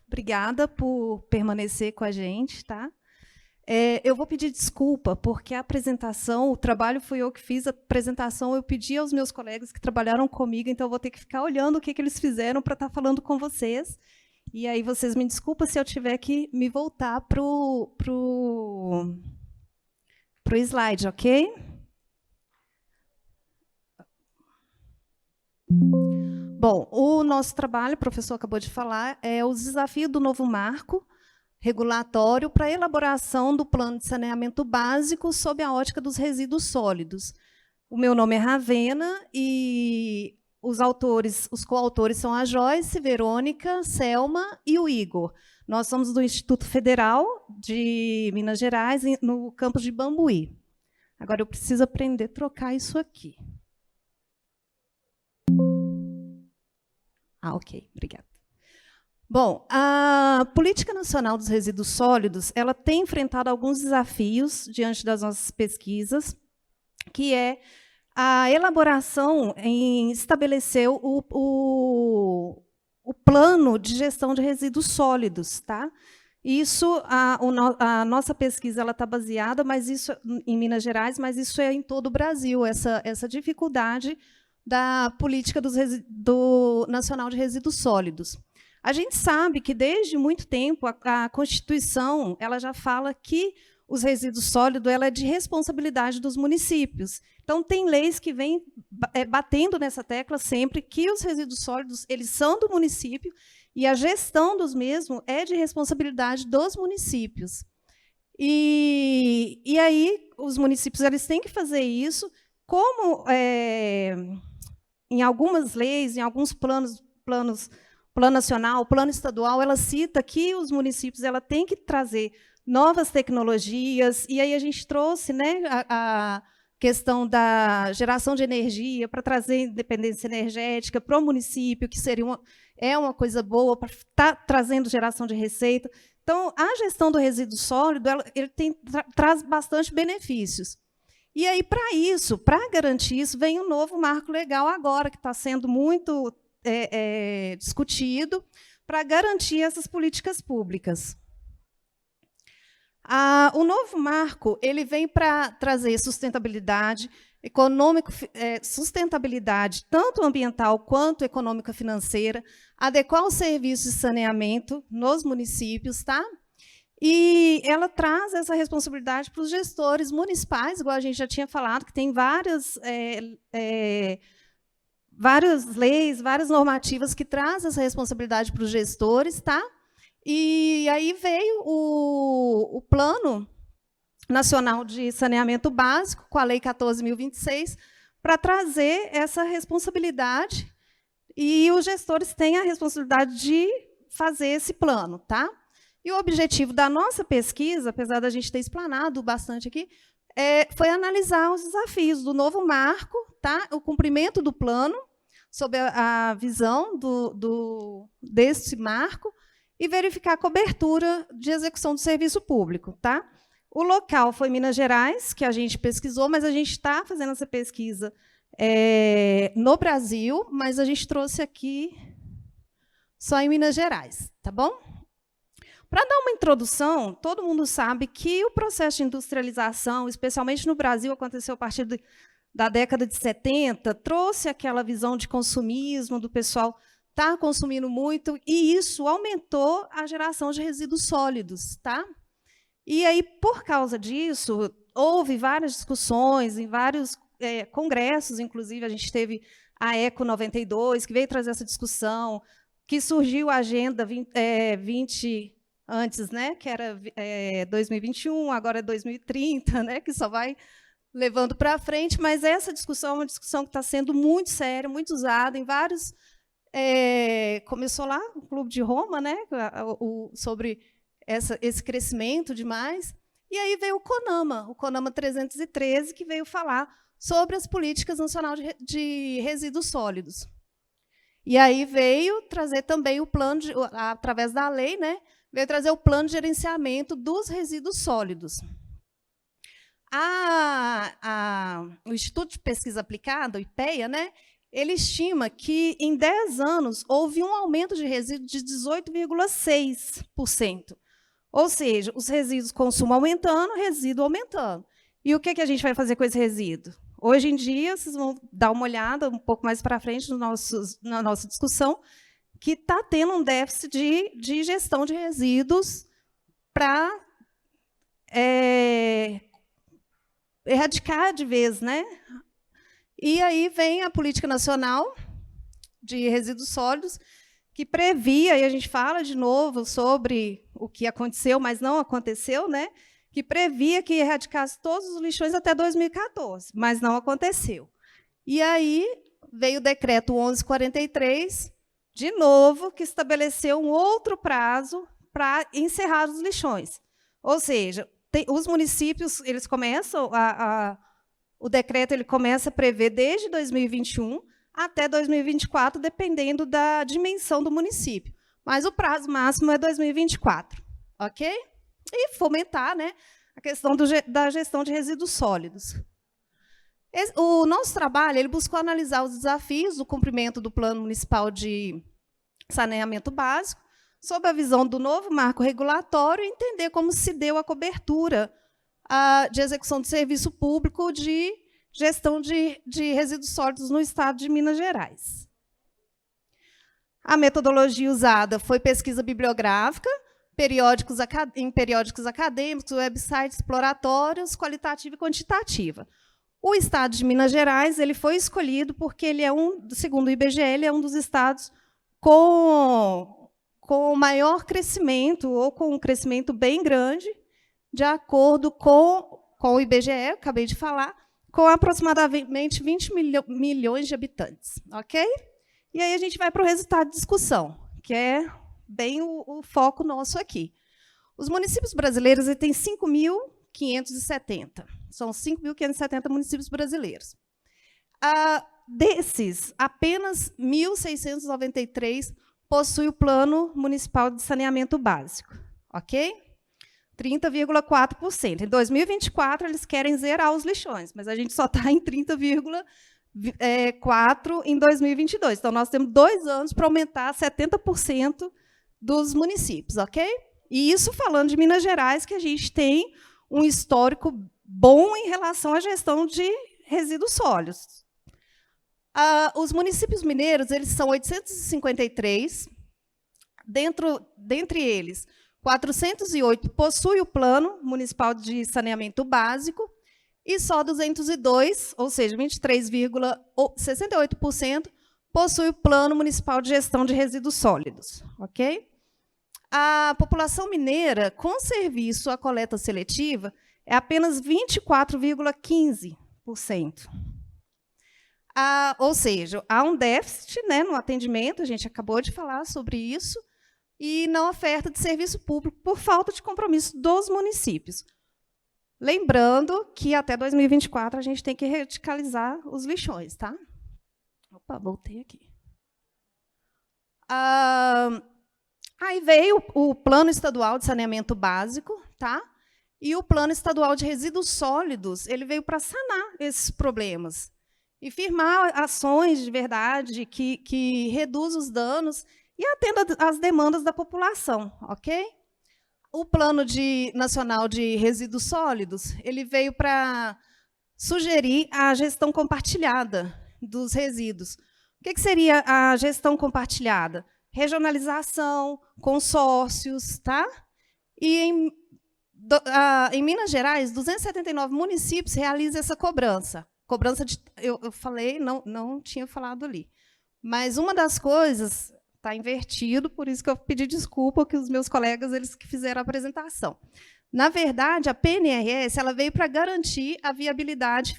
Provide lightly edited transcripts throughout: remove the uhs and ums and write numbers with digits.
Obrigada por permanecer com a gente, tá? Eu vou pedir desculpa, porque a apresentação, o trabalho foi eu que fiz, a apresentação eu pedi aos meus colegas que trabalharam comigo, então eu vou ter que ficar olhando o que eles fizeram para estar falando com vocês. E aí vocês me desculpem se eu tiver que me voltar para o slide, ok? Bom, o nosso trabalho, o professor acabou de falar, é o desafio do novo marco regulatório para a elaboração do plano de saneamento básico sob a ótica dos resíduos sólidos. O meu nome é Ravena e os coautores são a Joyce, Verônica, Selma e o Igor. Nós somos do Instituto Federal de Minas Gerais, no campus de Bambuí. Agora eu preciso aprender a trocar isso aqui. Ok, obrigada. Bom, a Política Nacional dos Resíduos Sólidos ela tem enfrentado alguns desafios diante das nossas pesquisas, que é a elaboração em estabelecer o plano de gestão de resíduos sólidos. Tá? Isso, a nossa pesquisa está baseada mas isso, em Minas Gerais, mas isso é em todo o Brasil, essa dificuldade da política nacional de resíduos sólidos. A gente sabe que, desde muito tempo, a Constituição ela já fala que os resíduos sólidos ela é de responsabilidade dos municípios. Então, tem leis que vêm batendo nessa tecla sempre que os resíduos sólidos eles são do município e a gestão dos mesmos é de responsabilidade dos municípios. E aí, os municípios eles têm que fazer isso, como em algumas leis, em alguns planos, plano nacional, plano estadual, ela cita que os municípios ela têm que trazer novas tecnologias, e aí a gente trouxe, né, a questão da geração de energia para trazer independência energética para o município, que seria uma coisa boa para estar trazendo geração de receita. Então, a gestão do resíduo sólido ele traz bastante benefícios. E aí, para isso, para garantir isso, vem um novo marco legal agora, que está sendo muito discutido, para garantir essas políticas públicas. O novo marco ele vem para trazer sustentabilidade econômica, sustentabilidade tanto ambiental quanto econômica financeira, adequar os serviços de saneamento nos municípios, tá? E ela traz essa responsabilidade para os gestores municipais, igual a gente já tinha falado, que tem várias leis, várias normativas que trazem essa responsabilidade para os gestores, tá? E aí veio o Plano Nacional de Saneamento Básico, com a Lei 14.026, para trazer essa responsabilidade, e os gestores têm a responsabilidade de fazer esse plano, tá? E o objetivo da nossa pesquisa, apesar da gente ter explanado bastante aqui, foi analisar os desafios do novo marco, tá? O cumprimento do plano, sob a visão desse marco, e verificar a cobertura de execução do serviço público. Tá? O local foi Minas Gerais, que a gente pesquisou, mas a gente está fazendo essa pesquisa no Brasil, mas a gente trouxe aqui só em Minas Gerais. Tá bom? Para dar uma introdução, todo mundo sabe que o processo de industrialização, especialmente no Brasil, aconteceu a partir da década de 70, trouxe aquela visão de consumismo, do pessoal estar consumindo muito, e isso aumentou a geração de resíduos sólidos. Tá? E aí, por causa disso, houve várias discussões, em vários congressos, inclusive, a gente teve a ECO 92, que veio trazer essa discussão, que surgiu a Agenda 20 antes, né, que era 2021, agora é 2030, né, que só vai levando para frente, mas essa discussão é uma discussão que está sendo muito séria, muito usada em vários... começou lá o Clube de Roma, né, sobre esse crescimento demais, e aí veio o CONAMA 313, que veio falar sobre as políticas nacionais de resíduos sólidos. E aí veio trazer também o plano, através da lei, né, veio trazer o plano de gerenciamento dos resíduos sólidos. O Instituto de Pesquisa Aplicada, o IPEA, né, ele estima que, em 10 anos, houve um aumento de resíduos de 18,6%. Ou seja, os resíduos consumo aumentando, resíduo aumentando. E o que a gente vai fazer com esse resíduo? Hoje em dia, vocês vão dar uma olhada um pouco mais para frente na nossa discussão, que está tendo um déficit de gestão de resíduos para erradicar de vez, né? E aí vem a Política Nacional de Resíduos Sólidos, que previa, e a gente fala de novo sobre o que aconteceu, mas não aconteceu, né? Que previa que erradicasse todos os lixões até 2014, mas não aconteceu. E aí veio o decreto 1143, de novo, que estabeleceu um outro prazo para encerrar os lixões. Ou seja, os municípios, eles começam o decreto ele começa a prever desde 2021 até 2024, dependendo da dimensão do município. Mas o prazo máximo é 2024, ok? E fomentar, né, a questão da gestão de resíduos sólidos. O nosso trabalho ele buscou analisar os desafios do cumprimento do Plano Municipal de Saneamento Básico, sob a visão do novo marco regulatório, e entender como se deu a cobertura de execução de serviço público de gestão de resíduos sólidos no estado de Minas Gerais. A metodologia usada foi pesquisa bibliográfica, em periódicos acadêmicos, websites exploratórios, qualitativa e quantitativa. O estado de Minas Gerais ele foi escolhido porque ele é segundo o IBGE, ele é um dos estados com maior crescimento, ou com um crescimento bem grande, de acordo com o IBGE, acabei de falar, com aproximadamente 20 milhões de habitantes. Ok? E aí a gente vai para o resultado de discussão, que é bem o foco nosso aqui. Os municípios brasileiros têm 5.570. São 5.570 municípios brasileiros. Desses, apenas 1.693 possuem o Plano Municipal de Saneamento Básico. Ok? 30,4%. Em 2024, eles querem zerar os lixões, mas a gente só está em 30,4% em 2022. Então, nós temos 2 anos para aumentar 70% dos municípios, ok? E isso falando de Minas Gerais, que a gente tem um histórico bom em relação à gestão de resíduos sólidos. Os municípios mineiros eles são 853, dentre eles, 408 possuem o Plano Municipal de Saneamento Básico e só 202, ou seja, 23,68%, possuem o Plano Municipal de Gestão de Resíduos Sólidos. Ok? A população mineira, com serviço à coleta seletiva, é apenas 24,15%. Ou seja, há um déficit, né, no atendimento, a gente acabou de falar sobre isso, e na oferta de serviço público por falta de compromisso dos municípios. Lembrando que até 2024 a gente tem que radicalizar os lixões, tá? Opa, voltei aqui. Aí veio o Plano Estadual de Saneamento Básico, tá? E o Plano Estadual de Resíduos Sólidos, ele veio para sanar esses problemas e firmar ações de verdade que reduzam os danos e atenda às demandas da população, ok? O Plano Nacional de Resíduos Sólidos ele veio para sugerir a gestão compartilhada dos resíduos. O que seria a gestão compartilhada? Regionalização, consórcios, tá? E em Minas Gerais, 279 municípios realizam essa cobrança. Cobrança eu falei, não tinha falado ali. Mas uma das coisas está invertido, por isso que eu pedi desculpa que os meus colegas eles que fizeram a apresentação. Na verdade, a PNRS ela veio para garantir a viabilidade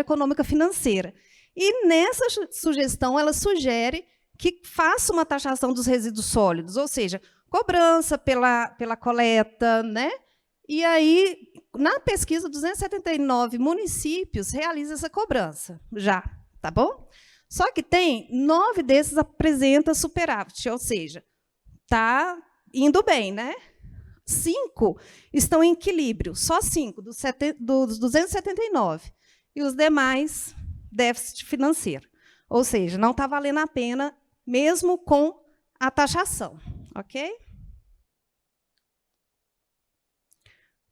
econômica financeira. E nessa sugestão, ela sugere que faça uma taxação dos resíduos sólidos, ou seja, cobrança pela coleta, né? E aí, na pesquisa, 279 municípios realizam essa cobrança, já, tá bom? Só que 9 desses apresentam superávit, ou seja, está indo bem, né? 5 estão em equilíbrio, só 5 dos 279. E os demais déficit financeiro. Ou seja, não está valendo a pena, mesmo com a taxação. Ok?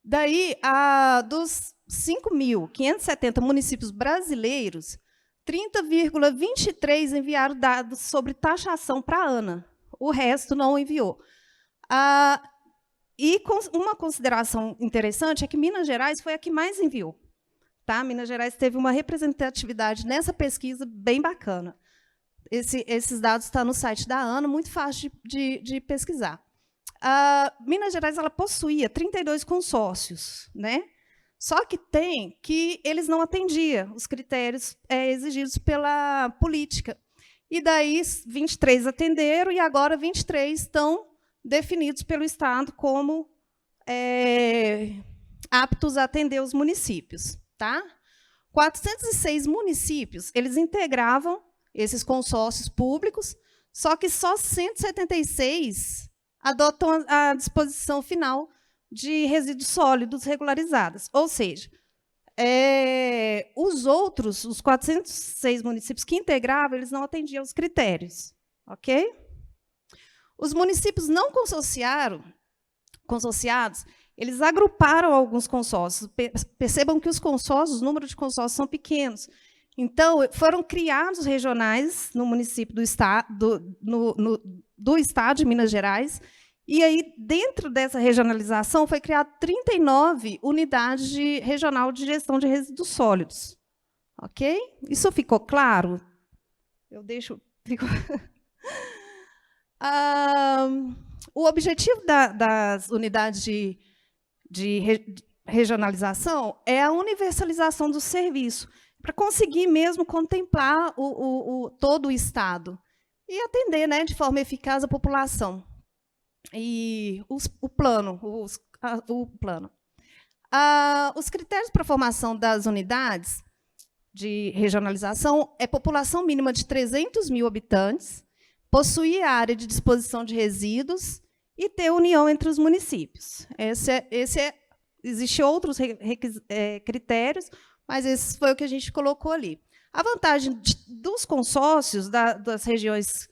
Daí, dos 5.570 municípios brasileiros, 30,23 enviaram dados sobre taxação para a ANA. O resto não enviou. E uma consideração interessante é que Minas Gerais foi a que mais enviou. Tá? Minas Gerais teve uma representatividade nessa pesquisa bem bacana. Esses dados estão no site da ANA, muito fácil de pesquisar. Minas Gerais ela possuía 32 consórcios, né? Só que eles não atendiam os critérios exigidos pela política. E daí 23 atenderam e agora 23 estão definidos pelo Estado como aptos a atender os municípios. Tá? 406 municípios eles integravam esses consórcios públicos, só que só 176 adotam a disposição final de resíduos sólidos regularizadas. Ou seja, os 406 municípios que integravam, eles não atendiam os critérios. Ok? Os municípios não consorciados, eles agruparam alguns consórcios. Percebam que os consórcios, o número de consórcios são pequenos. Então, foram criados regionais no município do estado de Minas Gerais, e aí, dentro dessa regionalização, foi criado 39 unidades regional de gestão de resíduos sólidos. Ok? Isso ficou claro? Eu deixo... O objetivo das unidades de regionalização é a universalização do serviço, para conseguir mesmo contemplar todo o Estado e atender, né, de forma eficaz a população. E o plano. Os critérios para a formação das unidades de regionalização é população mínima de 300 mil habitantes, possuir área de disposição de resíduos e ter união entre os municípios. Existem outros critérios, mas esse foi o que a gente colocou ali. A vantagem dos consórcios, das regiões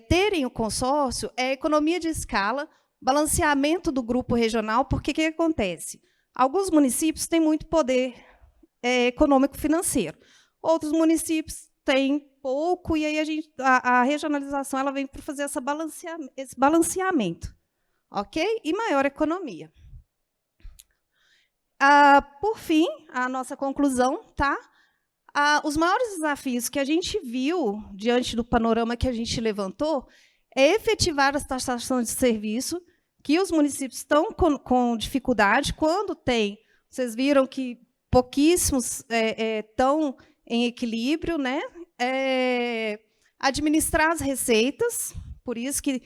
terem o consórcio, é a economia de escala, balanceamento do grupo regional, porque o que acontece? Alguns municípios têm muito poder econômico-financeiro, outros municípios têm pouco, e aí a regionalização ela vem para fazer esse balanceamento. Ok? E maior economia. Por fim, a nossa conclusão, tá? Os maiores desafios que a gente viu diante do panorama que a gente levantou é efetivar as taxações de serviço, que os municípios estão com dificuldade. Quando tem, vocês viram que pouquíssimos estão em equilíbrio, né? Administrar as receitas, por isso que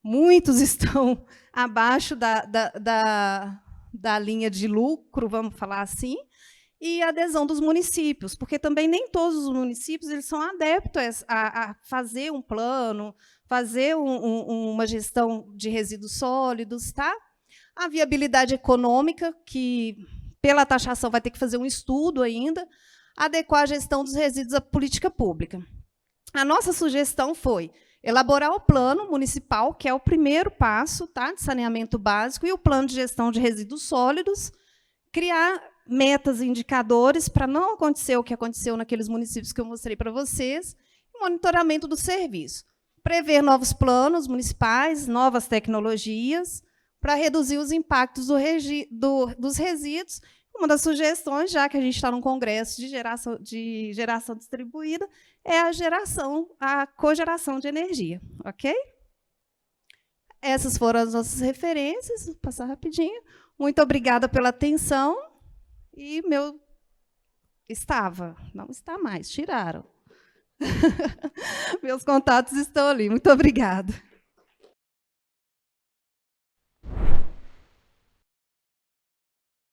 muitos estão abaixo da linha de lucro, vamos falar assim, e a adesão dos municípios, porque também nem todos os municípios eles são adeptos a fazer um plano, fazer uma gestão de resíduos sólidos. Tá? A viabilidade econômica, que pela taxação vai ter que fazer um estudo ainda, adequar a gestão dos resíduos à política pública. A nossa sugestão foi elaborar o plano municipal, que é o primeiro passo, tá, de saneamento básico, e o plano de gestão de resíduos sólidos, criar metas e indicadores para não acontecer o que aconteceu naqueles municípios que eu mostrei para vocês, e monitoramento do serviço. Prever novos planos municipais, novas tecnologias, para reduzir os impactos dos resíduos. Uma das sugestões, já que a gente está num congresso de geração distribuída, é a cogeração de energia. Ok? Essas foram as nossas referências. Vou passar rapidinho. Muito obrigada pela atenção. E não está mais, tiraram. Meus contatos estão ali. Muito obrigada.